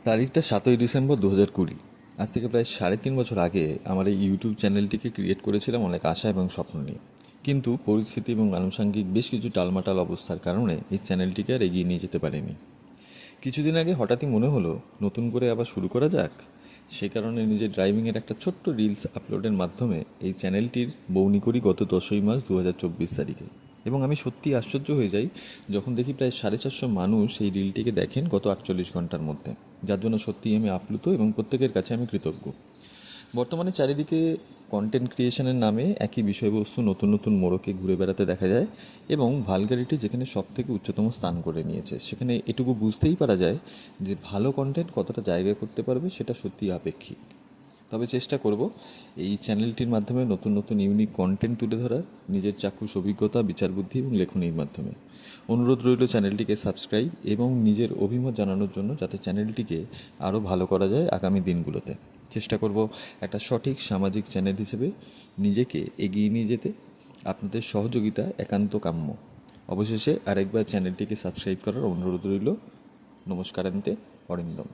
তারিখটা 7ই ডিসেম্বর 2020। আজ থেকে প্রায় 3.5 বছর আগে আমার এই ইউটিউব চ্যানেলটিকে ক্রিয়েট করেছিলাম অনেক আশা এবং স্বপ্ন নিয়ে। কিন্তু পরিস্থিতি এবং আনুষঙ্গিক বেশ কিছু টালমাটাল অবস্থার কারণে এই চ্যানেলটিকে আর এগিয়ে নিয়ে যেতে পারিনি। কিছুদিন আগে হঠাৎই মনে হলো নতুন করে আবার শুরু করা যাক। সেই কারণে নিজের ড্রাইভিংয়ের একটা ছোট্ট রিলস আপলোডের মাধ্যমে এই চ্যানেলটির বউনি করি গত 10ই মার্চ 2024 তারিখে। এবং আমি সত্যি আশ্চর্য হয়ে যাই যখন দেখি প্রায় 450 মানুষ এই রিলটিকে দেখেন গত 48 ঘন্টার মধ্যে, যার জন্য সত্যিই আমি আপ্লুত এবং প্রত্যেকের কাছে আমি কৃতজ্ঞ। বর্তমানে চারিদিকে কন্টেন্ট ক্রিয়েশনের নামে একই বিষয়বস্তু নতুন নতুন মোড়কে ঘুরে বেড়াতে দেখা যায় এবং ভালগারিটি যেখানে সব থেকে উচ্চতম স্থান করে নিয়েছে, সেখানে এটুকু বুঝতেই পারা যায় যে ভালো কন্টেন্ট কতটা জায়গায় করতে পারবে সেটা সত্যিই আপেক্ষিক। তবে চেষ্টা করব এই চ্যানেলটির মাধ্যমে নতুন নতুন ইউনিক কন্টেন্ট তুলে ধরার, নিজের চাক্ষুষ অভিজ্ঞতা, বিচার বুদ্ধি এবং লেখনীর মাধ্যমে। অনুরোধ রইল চ্যানেলটিকে সাবস্ক্রাইব এবং নিজের অভিমত জানানোর জন্য, যাতে চ্যানেলটিকে আরও ভালো করা যায় আগামী দিনগুলোতে। চেষ্টা করব একটা সঠিক সামাজিক চ্যানেল হিসেবে নিজেকে এগিয়ে নিয়ে যেতে। আপনাদের সহযোগিতা একান্ত কাম্য। অবশেষে আরেকবার চ্যানেলটিকে সাবস্ক্রাইব করার অনুরোধ রইল। নমস্কারান্তে, অরিন্দম।